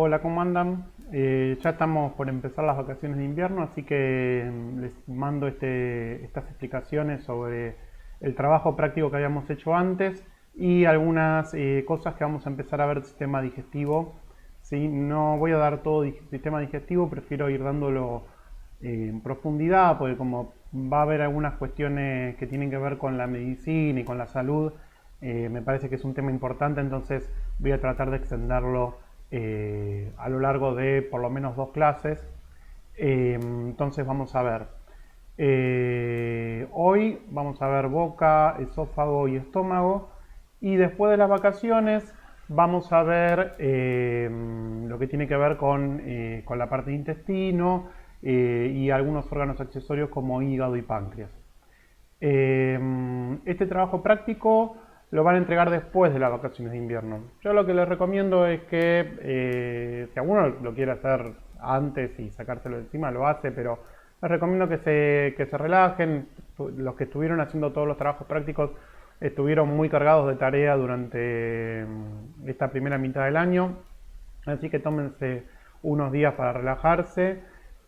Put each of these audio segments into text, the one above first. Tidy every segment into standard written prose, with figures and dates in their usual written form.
Hola, ¿cómo andan? Ya estamos por empezar las vacaciones de invierno, así que les mando estas explicaciones sobre el trabajo práctico que habíamos hecho antes y algunas cosas que vamos a empezar a ver del sistema digestivo. ¿Sí? No voy a dar todo sistema digestivo, prefiero ir dándolo en profundidad, porque como va a haber algunas cuestiones que tienen que ver con la medicina y con la salud, me parece que es un tema importante, entonces voy a tratar de extenderlo a lo largo de por lo menos 2 clases. Entonces vamos a ver. Hoy vamos a ver boca, esófago y estómago. Y después de las vacaciones vamos a ver lo que tiene que ver con la parte de intestino y algunos órganos accesorios como hígado y páncreas. Este trabajo práctico lo van a entregar después de las vacaciones de invierno. Yo lo que les recomiendo es que si alguno lo quiere hacer antes y sacárselo de encima, lo hace, pero les recomiendo que se relajen. Los que estuvieron haciendo todos los trabajos prácticos estuvieron muy cargados de tarea durante esta primera mitad del año, así que tómense unos días para relajarse.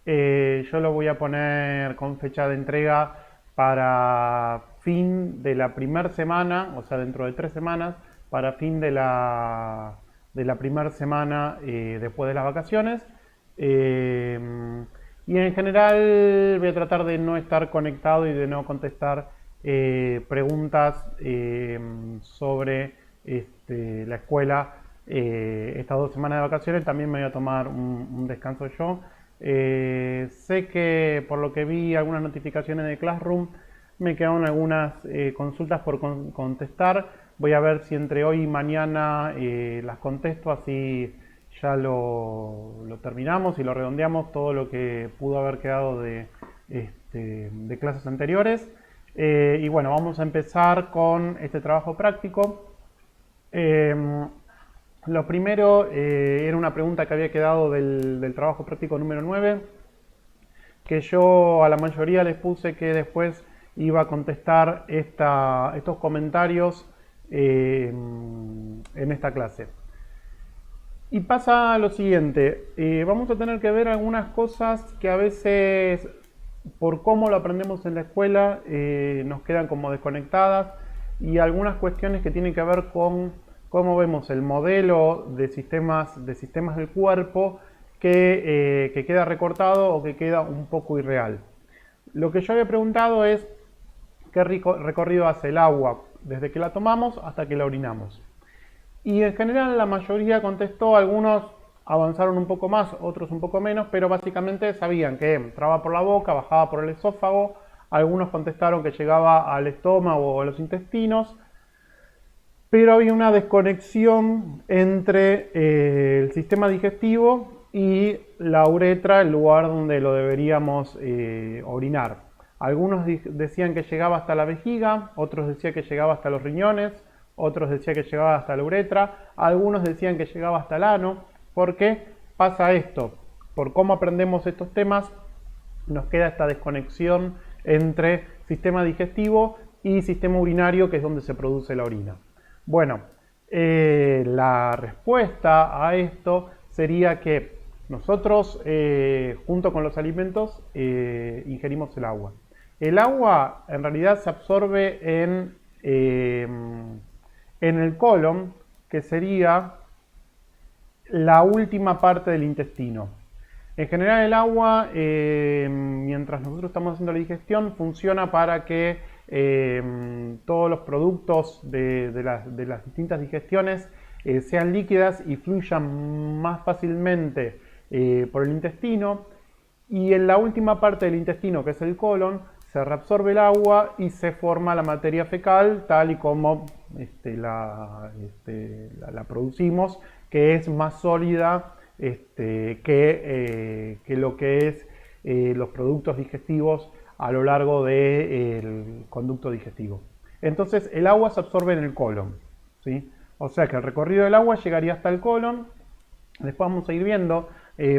Yo lo voy a poner con fecha de entrega para fin de la primera semana, o sea, dentro de 3 semanas, para fin de la primera semana después de las vacaciones. Y en general voy a tratar de no estar conectado y de no contestar preguntas sobre la escuela estas 2 semanas de vacaciones. También me voy a tomar un descanso yo. Sé que por lo que vi algunas notificaciones de Classroom me quedaron algunas consultas por contestar. Voy a ver si entre hoy y mañana las contesto, así ya lo terminamos y lo redondeamos todo lo que pudo haber quedado de clases anteriores. Y bueno, vamos a empezar con este trabajo práctico. Lo primero era una pregunta que había quedado del trabajo práctico número 9, que yo a la mayoría les puse que después iba a contestar estos comentarios en esta clase. Y pasa lo siguiente, vamos a tener que ver algunas cosas que a veces, por cómo lo aprendemos en la escuela, nos quedan como desconectadas, y algunas cuestiones que tienen que ver con cómo vemos el modelo de sistemas del cuerpo que queda recortado o que queda un poco irreal. Lo que yo había preguntado es qué recorrido hace el agua desde que la tomamos hasta que la orinamos. Y en general la mayoría contestó, algunos avanzaron un poco más, otros un poco menos, pero básicamente sabían que entraba por la boca, bajaba por el esófago. Algunos contestaron que llegaba al estómago o a los intestinos, pero había una desconexión entre el sistema digestivo y la uretra, el lugar donde lo deberíamos orinar. Algunos decían que llegaba hasta la vejiga, otros decían que llegaba hasta los riñones, otros decían que llegaba hasta la uretra, algunos decían que llegaba hasta el ano. ¿Por qué pasa esto? Por cómo aprendemos estos temas, nos queda esta desconexión entre sistema digestivo y sistema urinario, que es donde se produce la orina. Bueno, la respuesta a esto sería que nosotros, junto con los alimentos, ingerimos el agua. El agua en realidad se absorbe en el colon, que sería la última parte del intestino. En general el agua, mientras nosotros estamos haciendo la digestión, funciona para que todos los productos de las distintas digestiones sean líquidas y fluyan más fácilmente por el intestino. Y en la última parte del intestino, que es el colon, se reabsorbe el agua y se forma la materia fecal tal y como la producimos, que es más sólida que lo que es los productos digestivos a lo largo del conducto digestivo. Entonces el agua se absorbe en el colon, ¿sí? O sea que el recorrido del agua llegaría hasta el colon. Después vamos a ir viendo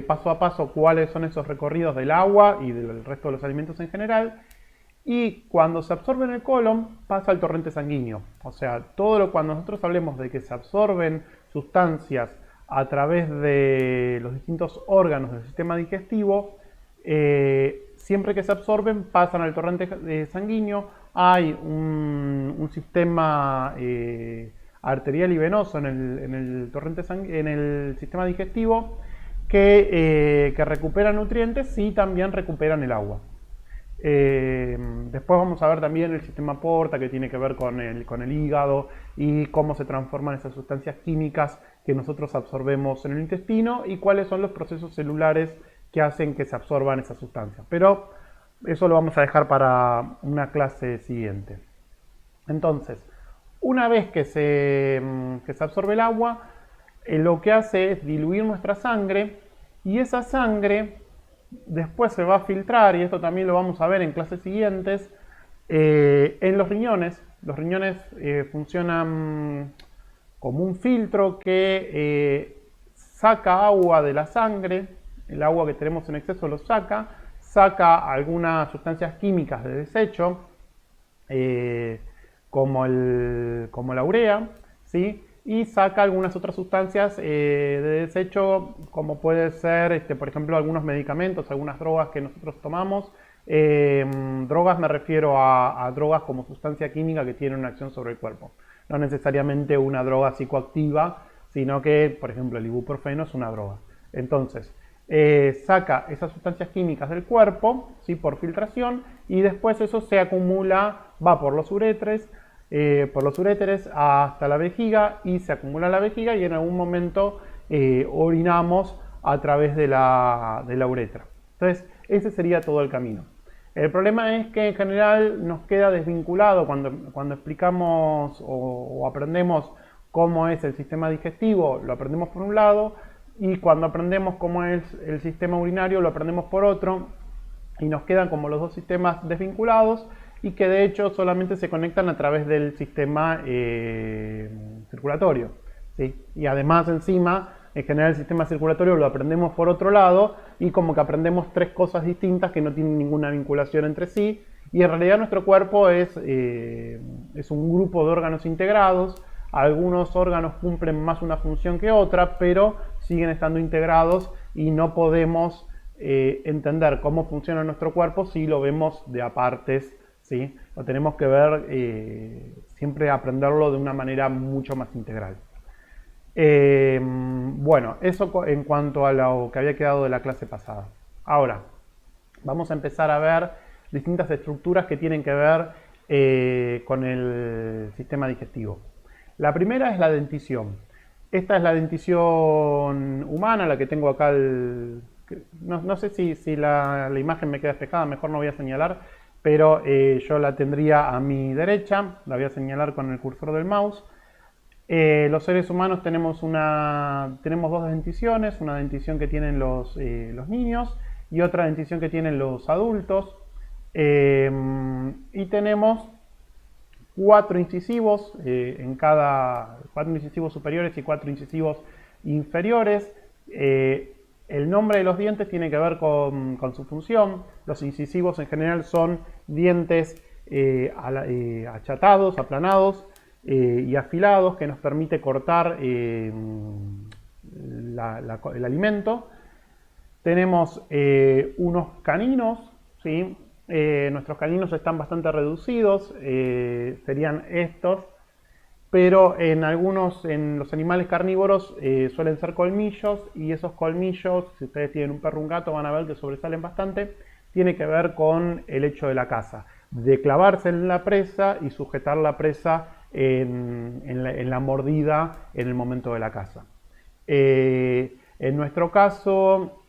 paso a paso cuáles son esos recorridos del agua y del resto de los alimentos en general. Y cuando se absorbe en el colon, pasa al torrente sanguíneo. O sea, cuando nosotros hablemos de que se absorben sustancias a través de los distintos órganos del sistema digestivo, siempre que se absorben pasan al torrente sanguíneo. Hay un sistema arterial y venoso en el sistema digestivo que recupera nutrientes y también recuperan el agua. Después vamos a ver también el sistema porta, que tiene que ver con el hígado y cómo se transforman esas sustancias químicas que nosotros absorbemos en el intestino y cuáles son los procesos celulares que hacen que se absorban esas sustancias. Pero eso lo vamos a dejar para una clase siguiente. Entonces, una vez que se absorbe el agua, lo que hace es diluir nuestra sangre, y esa sangre después se va a filtrar, y esto también lo vamos a ver en clases siguientes, en los riñones. Los riñones funcionan como un filtro que saca agua de la sangre. El agua que tenemos en exceso lo saca algunas sustancias químicas de desecho, como la urea, ¿sí? Y saca algunas otras sustancias de desecho, como puede ser, por ejemplo, algunos medicamentos, algunas drogas que nosotros tomamos. Drogas me refiero a drogas como sustancia química que tienen una acción sobre el cuerpo. No necesariamente una droga psicoactiva, sino que, por ejemplo, el ibuprofeno es una droga. Entonces, saca esas sustancias químicas del cuerpo, ¿sí? Por filtración, y después eso se acumula, va por los uréteres hasta la vejiga, y se acumula en la vejiga, y en algún momento orinamos a través de la uretra. Entonces, ese sería todo el camino. El problema es que en general nos queda desvinculado cuando explicamos o aprendemos cómo es el sistema digestivo, lo aprendemos por un lado, y cuando aprendemos cómo es el sistema urinario lo aprendemos por otro, y nos quedan como los dos sistemas desvinculados, y que de hecho solamente se conectan a través del sistema circulatorio, ¿sí? Y además encima, en general el sistema circulatorio lo aprendemos por otro lado, y como que aprendemos tres cosas distintas que no tienen ninguna vinculación entre sí, y en realidad nuestro cuerpo es un grupo de órganos integrados. Algunos órganos cumplen más una función que otra, pero siguen estando integrados, y no podemos entender cómo funciona nuestro cuerpo si lo vemos de apartes, ¿sí? Lo tenemos que ver, siempre aprenderlo de una manera mucho más integral. Bueno, eso en cuanto a lo que había quedado de la clase pasada. Ahora, vamos a empezar a ver distintas estructuras que tienen que ver con el sistema digestivo. La primera es la dentición. Esta es la dentición humana, la que tengo acá. No sé si la imagen me queda despejada, mejor no voy a señalar, pero yo la tendría a mi derecha, la voy a señalar con el cursor del mouse. Los seres humanos tenemos dos denticiones, una dentición que tienen los niños y otra dentición que tienen los adultos. Y tenemos cuatro incisivos cuatro incisivos superiores y cuatro incisivos inferiores. El nombre de los dientes tiene que ver con su función. Los incisivos en general son dientes achatados, aplanados y afilados, que nos permite cortar el alimento. Tenemos unos caninos, ¿sí? Nuestros caninos están bastante reducidos, serían estos, pero en los animales carnívoros suelen ser colmillos, y esos colmillos, si ustedes tienen un perro o un gato, van a ver que sobresalen bastante. Tiene que ver con el hecho de la caza, de clavarse en la presa y sujetar la presa en la mordida en el momento de la caza. En nuestro caso,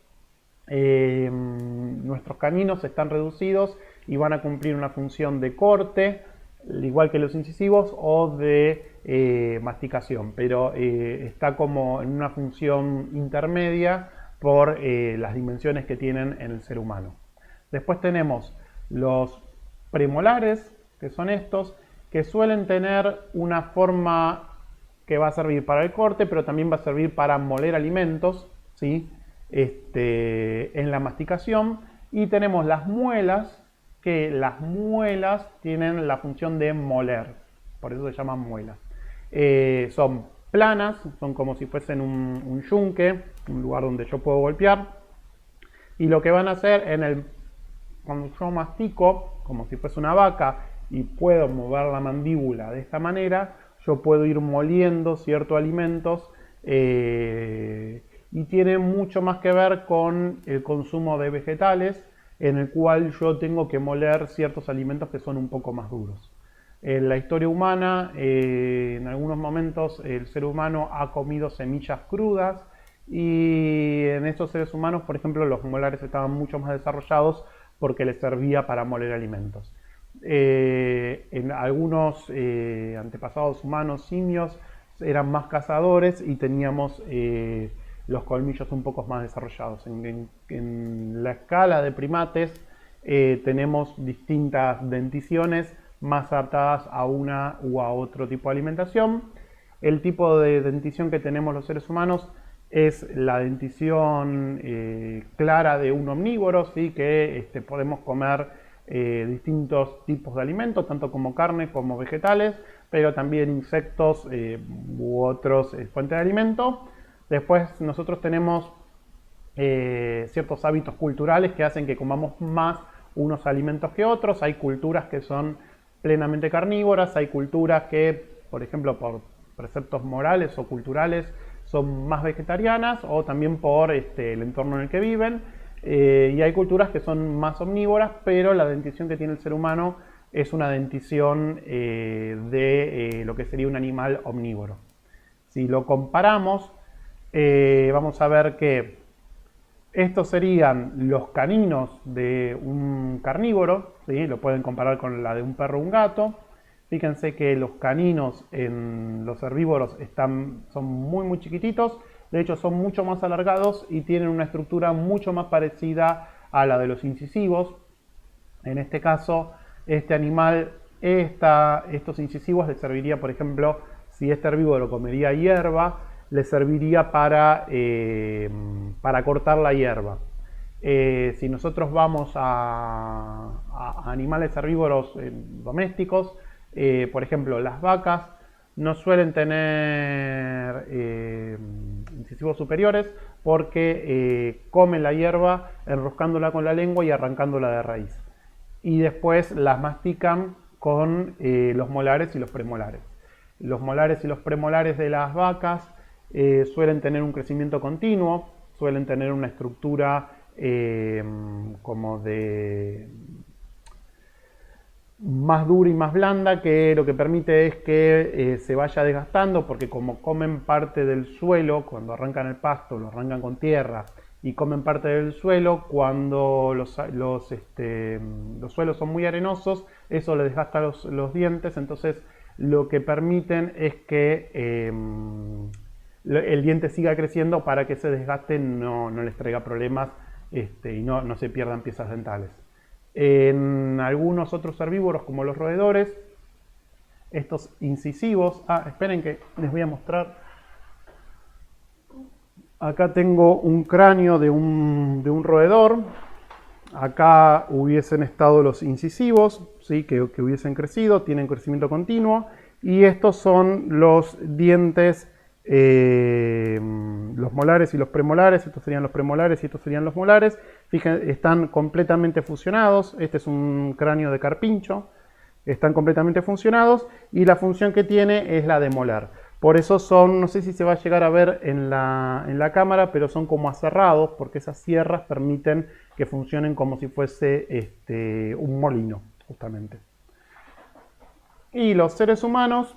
nuestros caninos están reducidos y van a cumplir una función de corte, igual que los incisivos, o de masticación, pero está como en una función intermedia por las dimensiones que tienen en el ser humano. Después tenemos los premolares, que son estos, que suelen tener una forma que va a servir para el corte, pero también va a servir para moler alimentos, ¿sí? En la masticación. Y tenemos las muelas, que las muelas tienen la función de moler, por eso se llaman muelas. Son planas, son como si fuesen un yunque, un lugar donde yo puedo golpear. Y lo que van a hacer cuando yo mastico, como si fuese una vaca, y puedo mover la mandíbula de esta manera, yo puedo ir moliendo ciertos alimentos y tiene mucho más que ver con el consumo de vegetales, en el cual yo tengo que moler ciertos alimentos que son un poco más duros. En la historia humana, en algunos momentos el ser humano ha comido semillas crudas y en estos seres humanos, por ejemplo, los molares estaban mucho más desarrollados porque les servía para moler alimentos. En algunos antepasados humanos, simios, eran más cazadores y teníamos los colmillos un poco más desarrollados. En la escala de primates tenemos distintas denticiones más adaptadas a una u a otro tipo de alimentación. El tipo de dentición que tenemos los seres humanos es la dentición clara de un omnívoro, ¿sí? Que podemos comer distintos tipos de alimentos, tanto como carne como vegetales, pero también insectos u otros fuentes de alimento. Después nosotros tenemos ciertos hábitos culturales que hacen que comamos más unos alimentos que otros. Hay culturas que son plenamente carnívoras, hay culturas que, por ejemplo, por preceptos morales o culturales, son más vegetarianas o también por el entorno en el que viven. Y hay culturas que son más omnívoras, pero la dentición que tiene el ser humano es una dentición de lo que sería un animal omnívoro. Si lo comparamos, vamos a ver que estos serían los caninos de un carnívoro, ¿sí? Lo pueden comparar con la de un perro o un gato. Fíjense que los caninos en los herbívoros son muy chiquititos, de hecho son mucho más alargados y tienen una estructura mucho más parecida a la de los incisivos. En este caso, este animal, estos incisivos le serviría, por ejemplo, si este herbívoro comería hierba, le serviría para cortar la hierba. Si nosotros vamos a animales herbívoros domésticos, por ejemplo, las vacas no suelen tener incisivos superiores porque comen la hierba enroscándola con la lengua y arrancándola de raíz. Y después las mastican con los molares y los premolares. Los molares y los premolares de las vacas suelen tener un crecimiento continuo, suelen tener una estructura como de más dura y más blanda, que lo que permite es que se vaya desgastando, porque como comen parte del suelo, cuando arrancan el pasto, lo arrancan con tierra y comen parte del suelo, cuando los suelos son muy arenosos, eso le desgasta los dientes, entonces lo que permiten es que el diente siga creciendo para que ese desgaste no les traiga problemas y no se pierdan piezas dentales. En algunos otros herbívoros, como los roedores, estos incisivos... esperen que les voy a mostrar. Acá tengo un cráneo de un roedor. Acá hubiesen estado los incisivos, ¿sí? que hubiesen crecido, tienen crecimiento continuo. Y estos son los dientes, los molares y los premolares. Estos serían los premolares y estos serían los molares. Fíjense, están completamente fusionados. Este es un cráneo de carpincho. Están completamente funcionados y la función que tiene es la de molar. Por eso son, no sé si se va a llegar a ver en la cámara, pero son como aserrados porque esas sierras permiten que funcionen como si fuese un molino, justamente. Y los seres humanos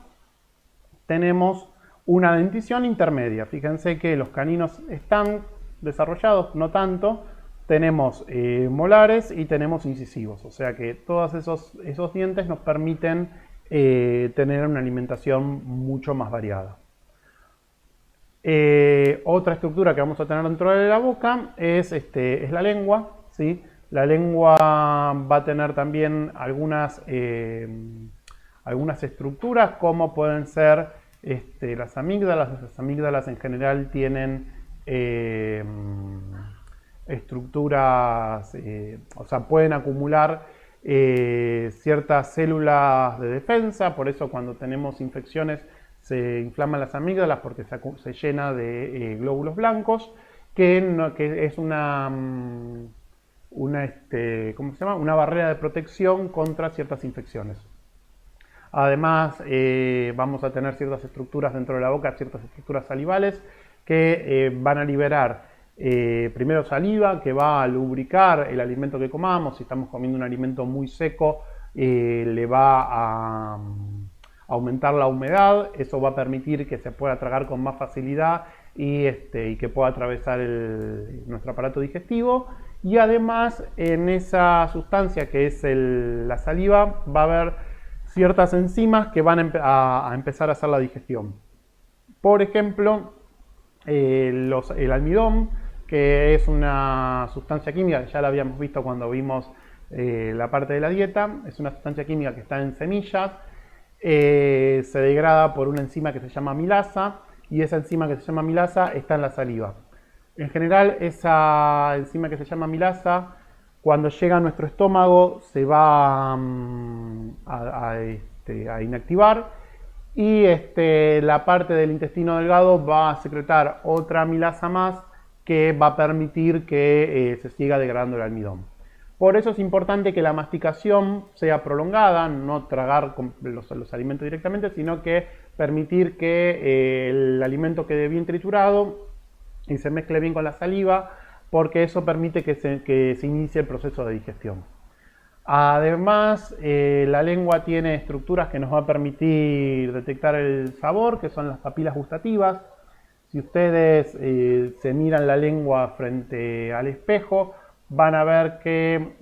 tenemos una dentición intermedia. Fíjense que los caninos están desarrollados, no tanto. Tenemos molares y tenemos incisivos, o sea que todos esos dientes nos permiten tener una alimentación mucho más variada. Otra estructura que vamos a tener dentro de la boca es la lengua, ¿sí? La lengua va a tener también algunas estructuras, como pueden ser las amígdalas. Las amígdalas en general tienen estructuras, o sea, pueden acumular ciertas células de defensa, por eso cuando tenemos infecciones se inflaman las amígdalas porque se llena de glóbulos blancos, que es ¿cómo se llama? Una barrera de protección contra ciertas infecciones. Además, vamos a tener ciertas estructuras dentro de la boca, ciertas estructuras salivales que van a liberar primero saliva, que va a lubricar el alimento que comamos. Si estamos comiendo un alimento muy seco, le va a aumentar la humedad. Eso va a permitir que se pueda tragar con más facilidad y que pueda atravesar nuestro aparato digestivo. Y además, en esa sustancia que es la saliva, va a haber ciertas enzimas que van a empezar a hacer la digestión. Por ejemplo, el almidón, que es una sustancia química que ya la habíamos visto cuando vimos la parte de la dieta. Es una sustancia química que está en semillas, se degrada por una enzima que se llama amilasa, y esa enzima que se llama amilasa está en la saliva. En general, esa enzima que se llama amilasa, cuando llega a nuestro estómago, se va a inactivar, y la parte del intestino delgado va a secretar otra amilasa más que va a permitir que se siga degradando el almidón. Por eso es importante que la masticación sea prolongada, no tragar los alimentos directamente, sino que permitir que el alimento quede bien triturado y se mezcle bien con la saliva, porque eso permite que se inicie el proceso de digestión. Además, la lengua tiene estructuras que nos va a permitir detectar el sabor, que son las papilas gustativas. Si ustedes se miran la lengua frente al espejo, van a ver que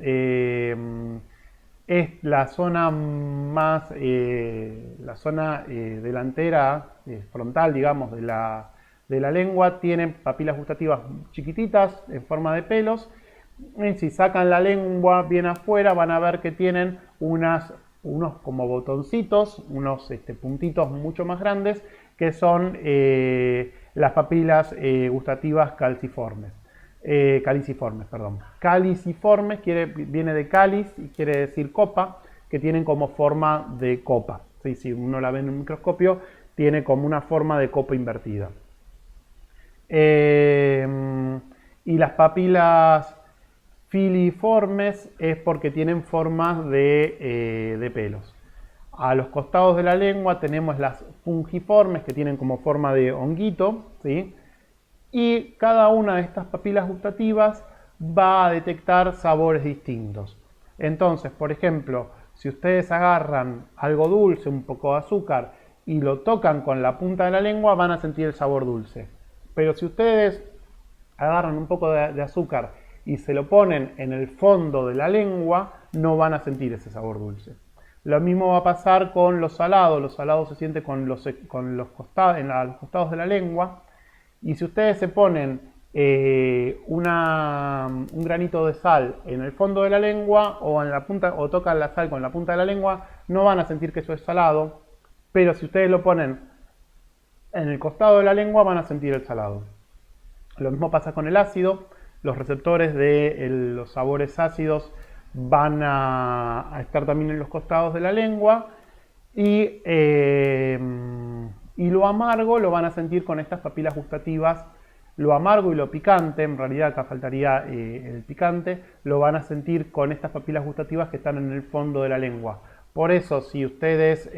es la zona más, la zona delantera, frontal, digamos, de la lengua, tiene papilas gustativas chiquititas en forma de pelos. Si sacan la lengua bien afuera, van a ver que tienen unos como botoncitos, unos puntitos mucho más grandes, que son las papilas gustativas caliciformes. Caliciformes viene de cáliz y quiere decir copa, que tienen como forma de copa. ¿Sí? Si uno la ve en un microscopio, tiene como una forma de copa invertida. Y las papilas filiformes es porque tienen formas de pelos. A los costados de la lengua tenemos las fungiformes, que tienen como forma de honguito, ¿sí? Y cada una de estas papilas gustativas va a detectar sabores distintos. Entonces, por ejemplo, si ustedes agarran algo dulce, un poco de azúcar, y lo tocan con la punta de la lengua, van a sentir el sabor dulce. Pero si ustedes agarran un poco de azúcar y se lo ponen en el fondo de la lengua, no van a sentir ese sabor dulce. Lo mismo va a pasar con los salados. Los salados se sienten con los costados, a los costados de la lengua. Y si ustedes se ponen un granito de sal en el fondo de la lengua o en la punta, o tocan la sal con la punta de la lengua, no van a sentir que eso es salado. Pero si ustedes lo ponen en el costado de la lengua, van a sentir el salado. Lo mismo pasa con el ácido. Los receptores de los sabores ácidos van a estar también en los costados de la lengua, y lo amargo lo van a sentir con estas papilas gustativas. Lo amargo y lo picante, en realidad acá faltaría el picante, lo van a sentir con estas papilas gustativas que están en el fondo de la lengua. Por eso, si ustedes,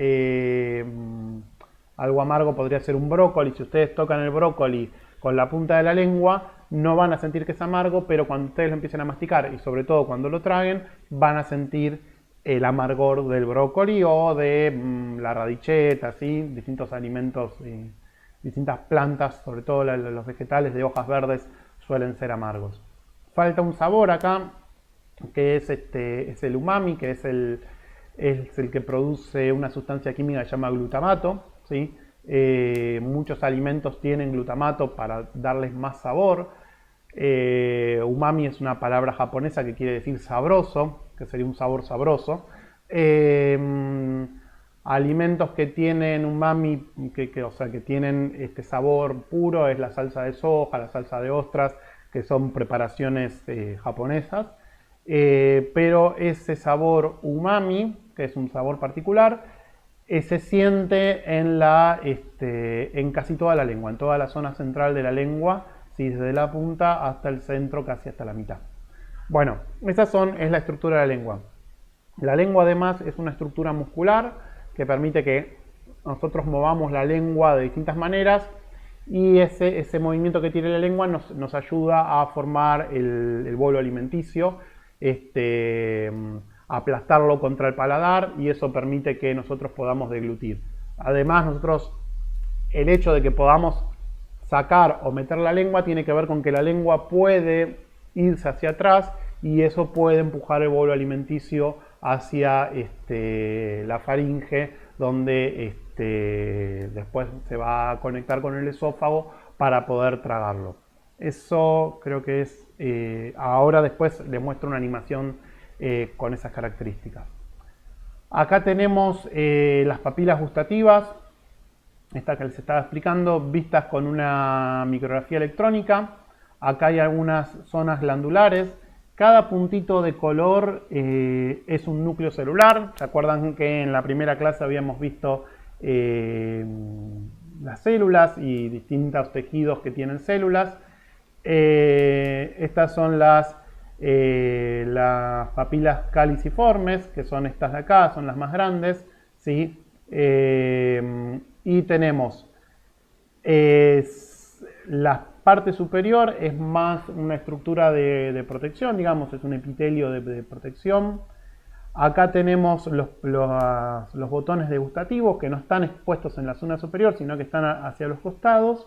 algo amargo podría ser un brócoli, si ustedes tocan el brócoli con la punta de la lengua, no van a sentir que es amargo, pero cuando ustedes lo empiecen a masticar, y sobre todo cuando lo traguen, van a sentir el amargor del brócoli o de la radicheta, ¿sí? Distintos alimentos, distintas plantas, sobre todo los vegetales de hojas verdes, suelen ser amargos. Falta un sabor acá, que es el umami, que es el que produce una sustancia química que se llama glutamato, ¿sí? Muchos alimentos tienen glutamato para darles más sabor. Umami es una palabra japonesa que quiere decir sabroso, que sería un sabor sabroso. Alimentos que tienen umami, o sea, que tienen este sabor puro, es la salsa de soja, la salsa de ostras, que son preparaciones japonesas. Pero ese sabor umami, que es un sabor particular, se siente en casi toda la lengua, en toda la zona central de la lengua, ¿sí? Desde la punta hasta el centro, casi hasta la mitad. Bueno, esa es la estructura de la lengua. La lengua además es una estructura muscular que permite que nosotros movamos la lengua de distintas maneras y ese movimiento que tiene la lengua nos ayuda a formar el bolo alimenticio, aplastarlo contra el paladar, y eso permite que nosotros podamos deglutir. Además, el hecho de que podamos sacar o meter la lengua tiene que ver con que la lengua puede irse hacia atrás y eso puede empujar el bolo alimenticio hacia la faringe, donde después se va a conectar con el esófago para poder tragarlo. Eso creo que es... ahora después les muestro una animación con esas características. Acá tenemos las papilas gustativas, esta que les estaba explicando, vistas con una micrografía electrónica. Acá hay algunas zonas glandulares. Cada puntito de color es un núcleo celular. ¿Se acuerdan que en la primera clase habíamos visto las células y distintos tejidos que tienen células? Estas son las papilas caliciformes, que son estas de acá, son las más grandes, ¿sí? Y tenemos la parte superior es más una estructura de protección, digamos, es un epitelio de protección. Acá tenemos los botones degustativos que no están expuestos en la zona superior, sino que están hacia los costados.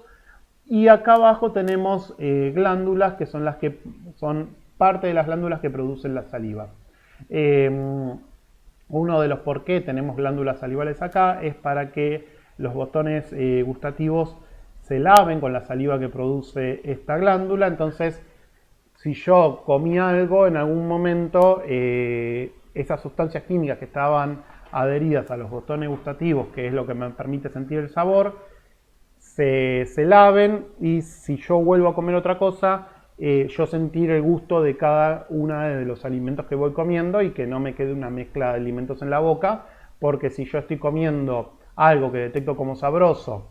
Y acá abajo tenemos glándulas que son parte de las glándulas que producen la saliva. Uno de los por qué tenemos glándulas salivales acá es para que los botones gustativos se laven con la saliva que produce esta glándula. Entonces, si yo comí algo en algún momento, esas sustancias químicas que estaban adheridas a los botones gustativos, que es lo que me permite sentir el sabor, se laven, y si yo vuelvo a comer otra cosa, yo sentir el gusto de cada uno de los alimentos que voy comiendo y que no me quede una mezcla de alimentos en la boca, porque si yo estoy comiendo algo que detecto como sabroso,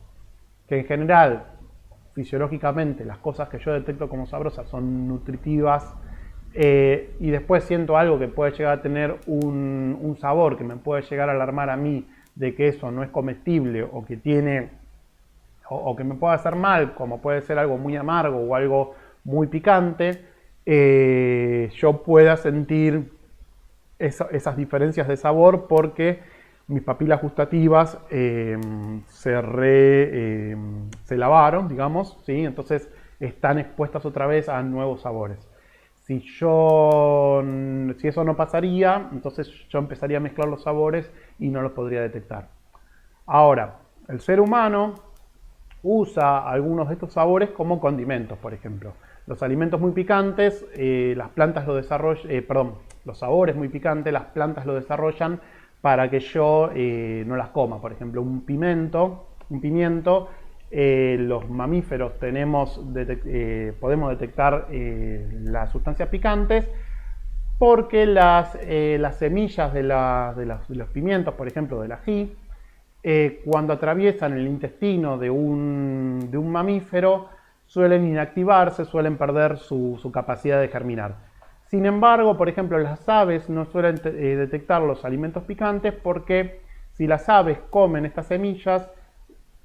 que en general, fisiológicamente, las cosas que yo detecto como sabrosas son nutritivas, y después siento algo que puede llegar a tener un sabor que me puede llegar a alarmar a mí de que eso no es comestible o que que me puede hacer mal, como puede ser algo muy amargo o algo muy picante, yo pueda sentir esas diferencias de sabor porque mis papilas gustativas se lavaron, digamos, ¿sí? Entonces están expuestas otra vez a nuevos sabores. Si eso no pasaría, entonces yo empezaría a mezclar los sabores y no los podría detectar. Ahora, el ser humano usa algunos de estos sabores como condimentos, por ejemplo. Los alimentos muy picantes, las plantas lo desarrollan, los sabores muy picantes, las plantas lo desarrollan para que yo no las coma. Por ejemplo, un pimiento, los mamíferos podemos detectar las sustancias picantes porque las semillas de los pimientos, por ejemplo del ají, cuando atraviesan el intestino de un mamífero, suelen inactivarse, suelen perder su capacidad de germinar. Sin embargo, por ejemplo, las aves no suelen detectar los alimentos picantes porque si las aves comen estas semillas,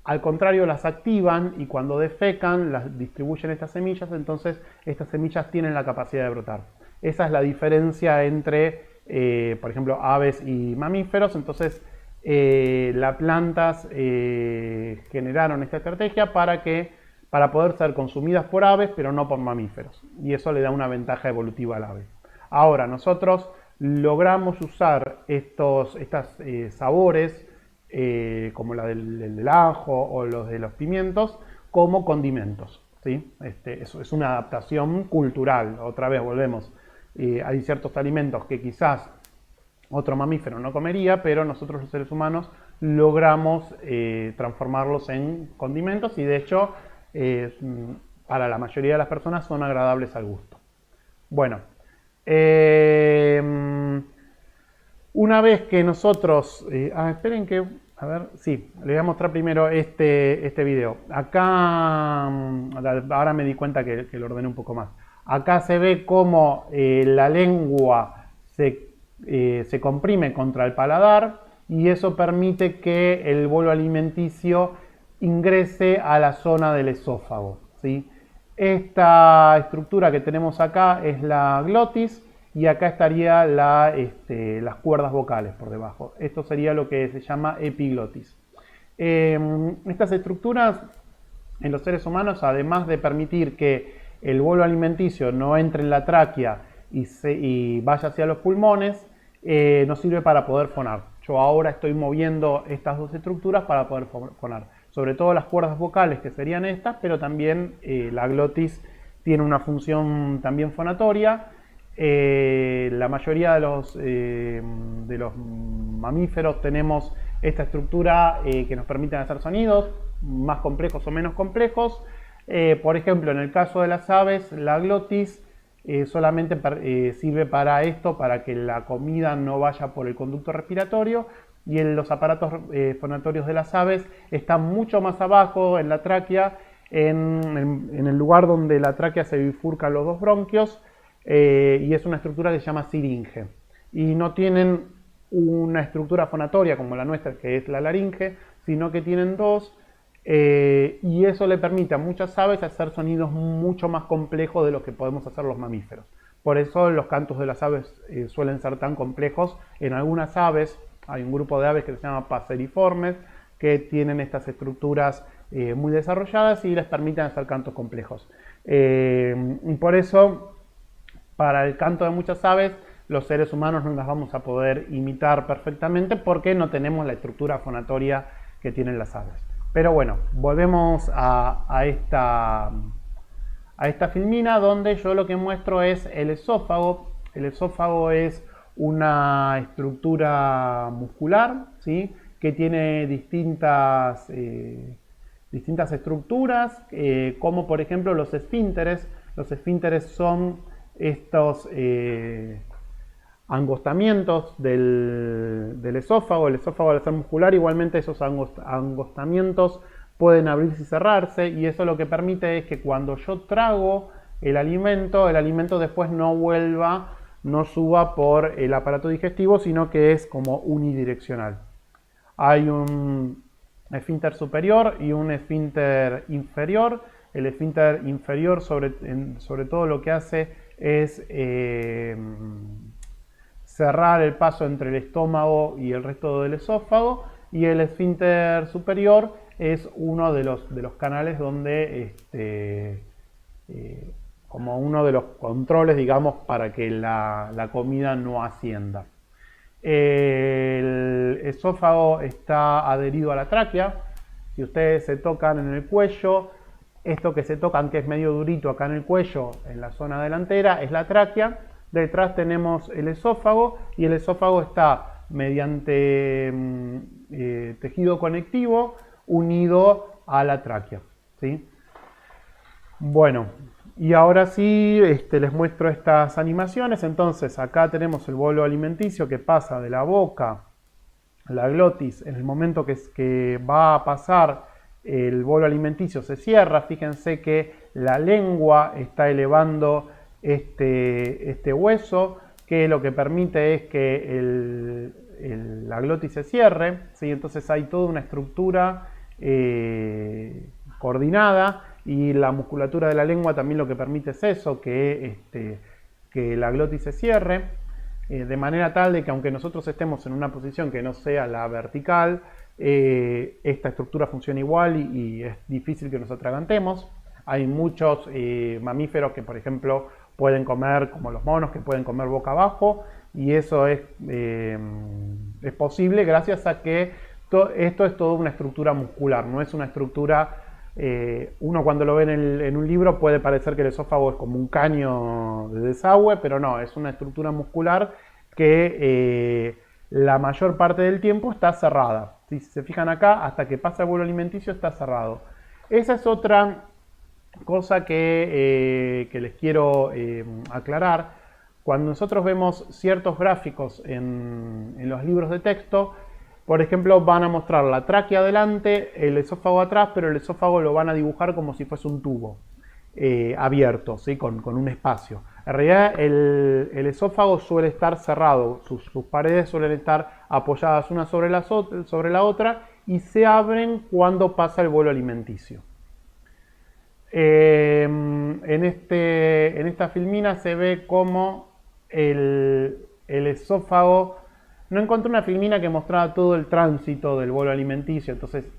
al contrario las activan y cuando defecan las distribuyen estas semillas, entonces estas semillas tienen la capacidad de brotar. Esa es la diferencia entre, por ejemplo, aves y mamíferos. Entonces, las plantas generaron esta estrategia para poder ser consumidas por aves, pero no por mamíferos. Y eso le da una ventaja evolutiva al ave. Ahora, nosotros logramos usar estos sabores, como la del ajo o los de los pimientos, como condimentos, ¿sí? Eso es una adaptación cultural. Otra vez volvemos. Hay ciertos alimentos que quizás otro mamífero no comería, pero nosotros los seres humanos logramos transformarlos en condimentos y de hecho para la mayoría de las personas son agradables al gusto. Bueno, una vez que nosotros... esperen que A ver, sí, le voy a mostrar primero este video. Acá, ahora me di cuenta que lo ordené un poco más. Acá se ve cómo la lengua se comprime contra el paladar y eso permite que el bolo alimenticio ingrese a la zona del esófago, ¿sí? Esta estructura que tenemos acá es la glotis y acá estaría las cuerdas vocales por debajo. Esto sería lo que se llama epiglotis. Estas estructuras en los seres humanos, además de permitir que el bolo alimenticio no entre en la tráquea y vaya hacia los pulmones, nos sirve para poder fonar. Yo ahora estoy moviendo estas dos estructuras para poder fonar. Sobre todo las cuerdas vocales, que serían estas, pero también la glotis tiene una función también fonatoria. La mayoría de los mamíferos tenemos esta estructura que nos permite hacer sonidos más complejos o menos complejos. Por ejemplo, en el caso de las aves, la glotis solamente sirve para esto, para que la comida no vaya por el conducto respiratorio, y los aparatos fonatorios de las aves están mucho más abajo en la tráquea, en el lugar donde la tráquea se bifurcan los dos bronquios, y es una estructura que se llama siringe. Y no tienen una estructura fonatoria como la nuestra, que es la laringe, sino que tienen dos, y eso le permite a muchas aves hacer sonidos mucho más complejos de los que podemos hacer los mamíferos. Por eso los cantos de las aves suelen ser tan complejos. En algunas aves, hay un grupo de aves que se llama paseriformes, que tienen estas estructuras muy desarrolladas y les permiten hacer cantos complejos. Y por eso, para el canto de muchas aves, los seres humanos no las vamos a poder imitar perfectamente porque no tenemos la estructura fonatoria que tienen las aves. Pero bueno, volvemos a esta filmina, donde yo lo que muestro es el esófago. El esófago es una estructura muscular, ¿sí?, que tiene distintas estructuras, como por ejemplo los esfínteres. Los esfínteres son estos angostamientos del esófago. El esófago, al ser muscular, igualmente esos angostamientos pueden abrirse y cerrarse, y eso lo que permite es que cuando yo trago el alimento después no suba por el aparato digestivo, sino que es como unidireccional. Hay un esfínter superior y un esfínter inferior. El esfínter inferior sobre todo lo que hace es cerrar el paso entre el estómago y el resto del esófago, y el esfínter superior es uno de los canales donde como uno de los controles, digamos, para que la comida no ascienda. El esófago está adherido a la tráquea. Si ustedes se tocan en el cuello, esto que se tocan, que es medio durito acá en el cuello, en la zona delantera, es la tráquea. Detrás tenemos el esófago, y el esófago está mediante tejido conectivo unido a la tráquea, ¿sí? Bueno, y ahora sí les muestro estas animaciones. Entonces acá tenemos el bolo alimenticio que pasa de la boca a la glotis. En el momento que va a pasar el bolo alimenticio se cierra. Fíjense que la lengua está elevando este hueso, que lo que permite es que la glotis se cierre, ¿sí? Entonces hay toda una estructura coordinada, y la musculatura de la lengua también lo que permite es eso, que la glotis se cierre, de manera tal de que aunque nosotros estemos en una posición que no sea la vertical, esta estructura funciona igual y es difícil que nos atragantemos. Hay muchos mamíferos que, por ejemplo, pueden comer, como los monos, que pueden comer boca abajo, y eso es posible gracias a que esto es toda una estructura muscular, no es una estructura. Uno cuando lo ve en un libro puede parecer que el esófago es como un caño de desagüe, pero no, es una estructura muscular que la mayor parte del tiempo está cerrada. Si se fijan acá, hasta que pasa el bolo alimenticio está cerrado. Esa es otra cosa que les quiero aclarar. Cuando nosotros vemos ciertos gráficos en los libros de texto, Por ejemplo, van a mostrar la tráquea adelante, el esófago atrás, pero el esófago lo van a dibujar como si fuese un tubo abierto, ¿sí? Con un espacio. En realidad el esófago suele estar cerrado, sus paredes suelen estar apoyadas una sobre la otra y se abren cuando pasa el bolo alimenticio. En esta filmina se ve como el esófago. No encontré una filmina que mostraba todo el tránsito del bolo alimenticio, entonces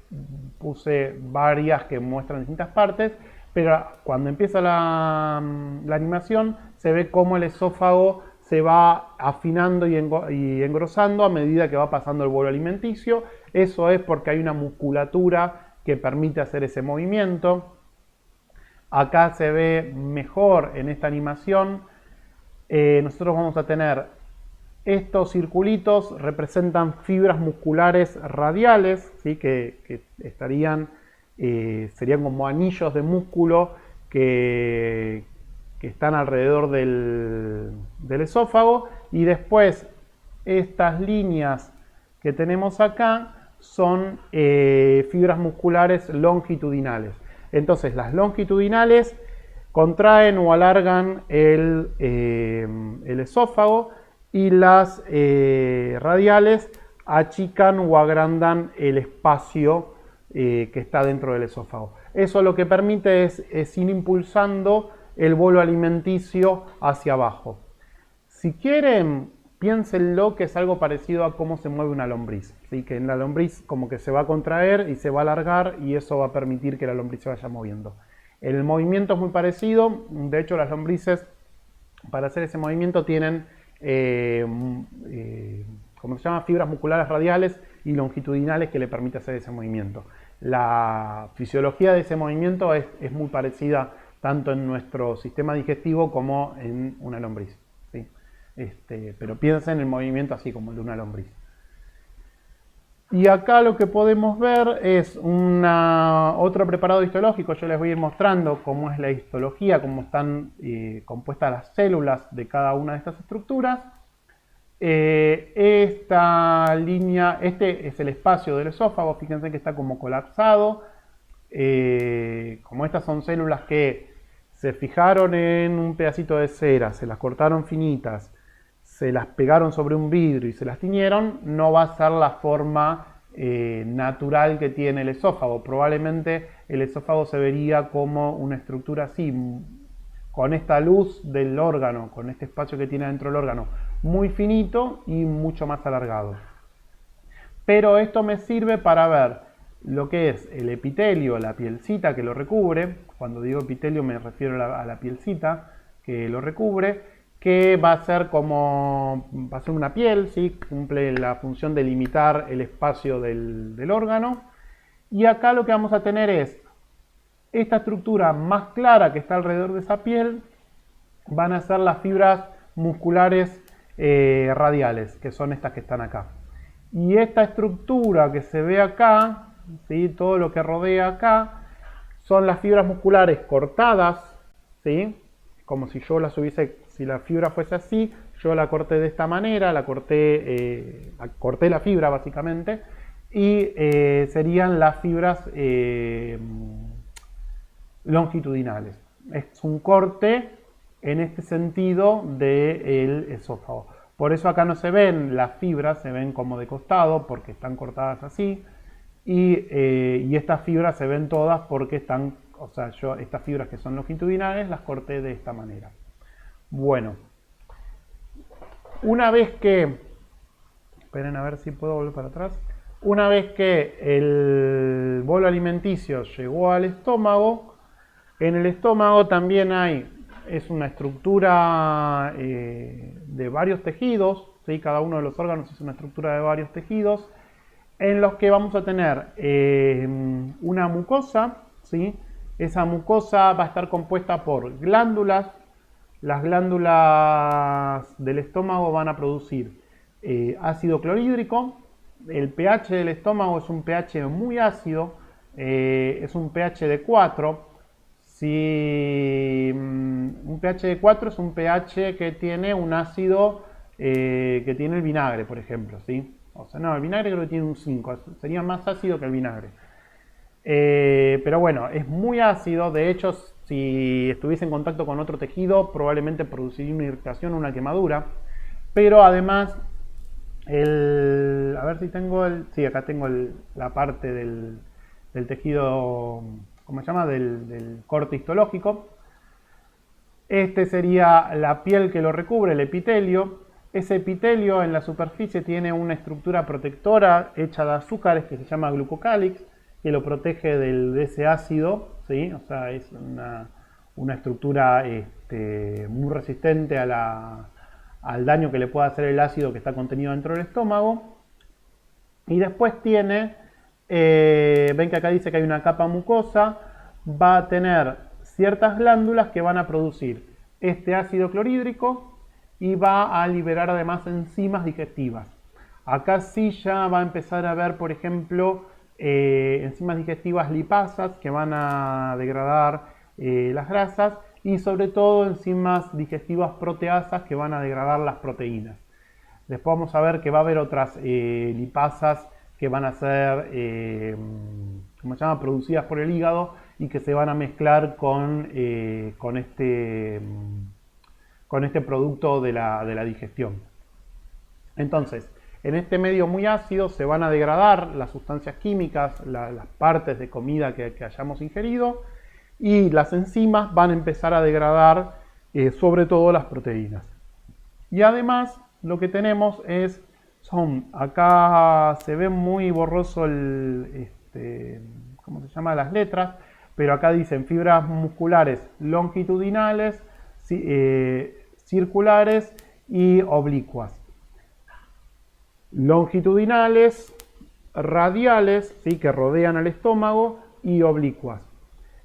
puse varias que muestran distintas partes, pero cuando empieza la animación se ve cómo el esófago se va afinando y engrosando a medida que va pasando el bolo alimenticio. Eso es porque hay una musculatura que permite hacer ese movimiento. Acá se ve mejor en esta animación. Nosotros vamos a tener estos circulitos, representan fibras musculares radiales, ¿sí? que estarían, serían como anillos de músculo que están alrededor del esófago, y después estas líneas que tenemos acá son fibras musculares longitudinales. Entonces las longitudinales contraen o alargan el esófago, y las radiales achican o agrandan el espacio que está dentro del esófago. Eso lo que permite es ir impulsando el bolo alimenticio hacia abajo. Si quieren, piénsenlo que es algo parecido a cómo se mueve una lombriz. ¿Sí? Que en la lombriz como que se va a contraer y se va a alargar, y eso va a permitir que la lombriz se vaya moviendo. El movimiento es muy parecido. De hecho, las lombrices, para hacer ese movimiento, tienen como se llama, fibras musculares radiales y longitudinales que le permite hacer ese movimiento. La fisiología de ese movimiento es muy parecida tanto en nuestro sistema digestivo como en una lombriz, ¿sí? Pero piensen en el movimiento así como el de una lombriz. Y acá lo que podemos ver es otro preparado histológico. Yo les voy a ir mostrando cómo es la histología, cómo están compuestas las células de cada una de estas estructuras. Esta línea, este es el espacio del esófago, fíjense que está como colapsado. Como estas son células que se fijaron en un pedacito de cera, se las cortaron finitas, se las pegaron sobre un vidrio y se las tiñeron, no va a ser la forma natural que tiene el esófago. Probablemente el esófago se vería como una estructura así, con esta luz del órgano, con este espacio que tiene dentro del órgano, muy finito y mucho más alargado. Pero esto me sirve para ver lo que es el epitelio, la pielcita que lo recubre. Cuando digo epitelio me refiero a la pielcita que lo recubre, que va a ser una piel, ¿sí? Cumple la función de limitar el espacio del órgano. Y acá lo que vamos a tener es esta estructura más clara que está alrededor de esa piel, van a ser las fibras musculares radiales, que son estas que están acá. Y esta estructura que se ve acá, ¿sí? Todo lo que rodea acá, son las fibras musculares cortadas, ¿sí? Como si yo las hubiese, si la fibra fuese así, yo la corté de esta manera, corté la fibra básicamente, y serían las fibras longitudinales. Es un corte en este sentido del esófago. Por eso acá no se ven las fibras, se ven como de costado porque están cortadas así, y estas fibras se ven todas porque están, o sea, yo estas fibras que son longitudinales las corté de esta manera. Bueno, una vez que, esperen a ver si puedo volver para atrás, una vez que el bolo alimenticio llegó al estómago, en el estómago también es una estructura de varios tejidos, ¿sí? Cada uno de los órganos es una estructura de varios tejidos, en los que vamos a tener una mucosa, ¿sí? Esa mucosa va a estar compuesta por glándulas. Las glándulas del estómago van a producir ácido clorhídrico. El pH del estómago es un pH muy ácido, es un pH de 4. Si un pH de 4 es un pH que tiene un ácido que tiene el vinagre, por ejemplo, ¿sí? O sea, no, el vinagre creo que tiene un 5, sería más ácido que el vinagre. Pero bueno, es muy ácido, de hecho, si estuviese en contacto con otro tejido, probablemente produciría una irritación, una quemadura. Pero además, a ver si tengo sí, acá tengo la parte del tejido, ¿cómo se llama? Del corte histológico. Este sería la piel que lo recubre, el epitelio. Ese epitelio en la superficie tiene una estructura protectora hecha de azúcares que se llama glucocálix, que lo protege de ese ácido, ¿sí? O sea, es una estructura muy resistente al daño que le pueda hacer el ácido que está contenido dentro del estómago. Y después tiene, ven que acá dice que hay una capa mucosa, va a tener ciertas glándulas que van a producir este ácido clorhídrico y va a liberar además enzimas digestivas. Acá sí ya va a empezar a ver, por ejemplo, enzimas digestivas lipasas que van a degradar las grasas y sobre todo enzimas digestivas proteasas que van a degradar las proteínas. Después vamos a ver que va a haber otras lipasas que van a ser, ¿cómo se llama?, producidas por el hígado y que se van a mezclar con este producto de la digestión. Entonces, en este medio muy ácido se van a degradar las sustancias químicas, las partes de comida que hayamos ingerido, y las enzimas van a empezar a degradar sobre todo las proteínas. Y además lo que tenemos acá se ve muy borroso ¿cómo se llama? Las letras, pero acá dicen fibras musculares longitudinales, circulares y oblicuas. Longitudinales, radiales, ¿sí?, que rodean al estómago, y oblicuas.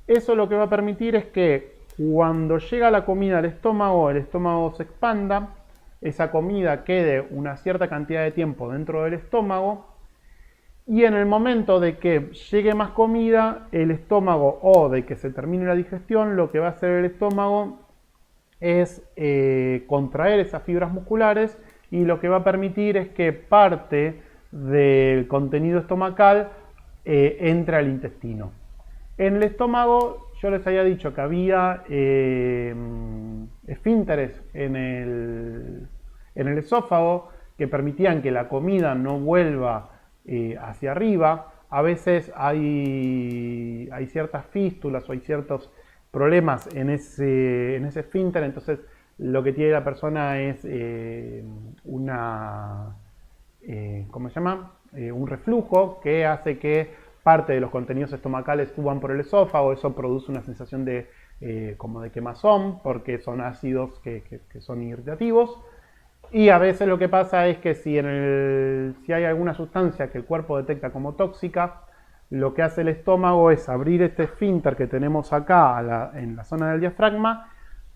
Eso lo que va a permitir es que cuando llega la comida al estómago, el estómago se expanda, esa comida quede una cierta cantidad de tiempo dentro del estómago, y en el momento de que llegue más comida, el estómago, o de que se termine la digestión, lo que va a hacer el estómago es contraer esas fibras musculares, y lo que va a permitir es que parte del contenido estomacal entre al intestino. En el estómago, yo les había dicho que había esfínteres en el esófago que permitían que la comida no vuelva hacia arriba. A veces hay ciertas fístulas o hay ciertos problemas en ese esfínter, entonces lo que tiene la persona es ¿cómo se llama? Un reflujo que hace que parte de los contenidos estomacales suban por el esófago. Eso produce una sensación como de quemazón, porque son ácidos que son irritativos. Y a veces lo que pasa es que si hay alguna sustancia que el cuerpo detecta como tóxica, lo que hace el estómago es abrir este esfínter que tenemos acá en la zona del diafragma,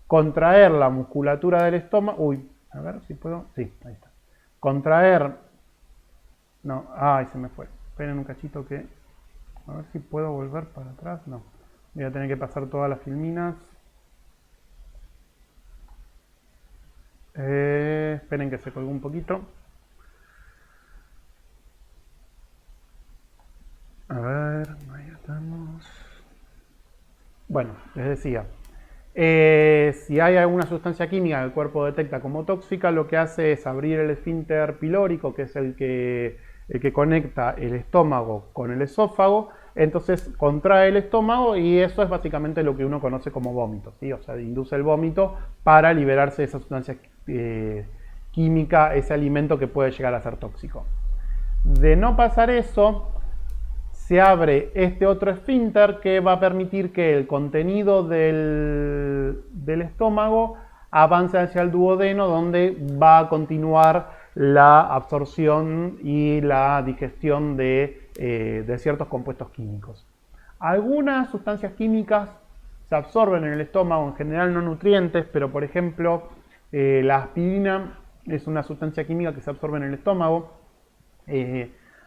contraer la musculatura del estómago. Uy, a ver si puedo. Sí, ahí está. Contraer. No, ay, se me fue. Esperen un cachito que. A ver si puedo volver para atrás. No. Voy a tener que pasar todas las filminas. Esperen que se colgó un poquito. A ver, ahí estamos. Bueno, les decía. Si hay alguna sustancia química que el cuerpo detecta como tóxica, lo que hace es abrir el esfínter pilórico, que es el que conecta el estómago con el esófago. Entonces contrae el estómago y eso es básicamente lo que uno conoce como vómito, ¿sí? O sea, induce el vómito para liberarse de esa sustancia química, ese alimento que puede llegar a ser tóxico. De no pasar eso, se abre este otro esfínter que va a permitir que el contenido del estómago avance hacia el duodeno, donde va a continuar la absorción y la digestión de ciertos compuestos químicos. Algunas sustancias químicas se absorben en el estómago, en general no nutrientes, pero por ejemplo la aspirina es una sustancia química que se absorbe en el estómago.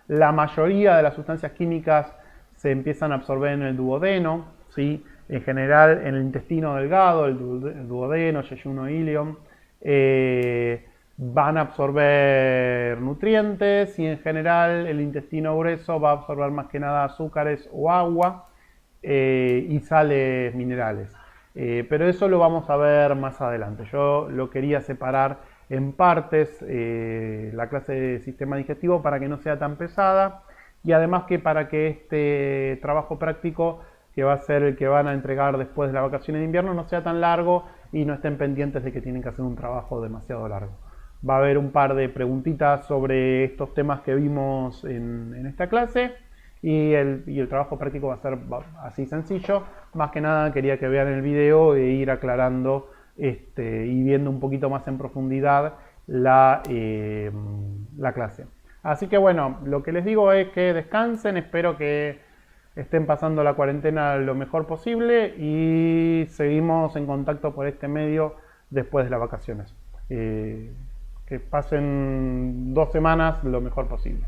La mayoría de las sustancias químicas se empiezan a absorber en el duodeno, ¿sí? En general en el intestino delgado, el duodeno, yeyuno, ilion. van a absorber nutrientes y en general el intestino grueso va a absorber más que nada azúcares o agua y sales minerales. Pero eso lo vamos a ver más adelante. Yo lo quería separar en partes la clase de sistema digestivo para que no sea tan pesada y además que para que este trabajo práctico que va a ser el que van a entregar después de las vacaciones de invierno no sea tan largo y no estén pendientes de que tienen que hacer un trabajo demasiado largo. Va a haber un par de preguntitas sobre estos temas que vimos en esta clase y el trabajo práctico va a ser así sencillo. Más que nada quería que vean el video e ir aclarando y viendo un poquito más en profundidad la clase. Así que bueno, lo que les digo es que descansen, espero que estén pasando la cuarentena lo mejor posible y seguimos en contacto por este medio después de las vacaciones. Que pasen 2 semanas lo mejor posible.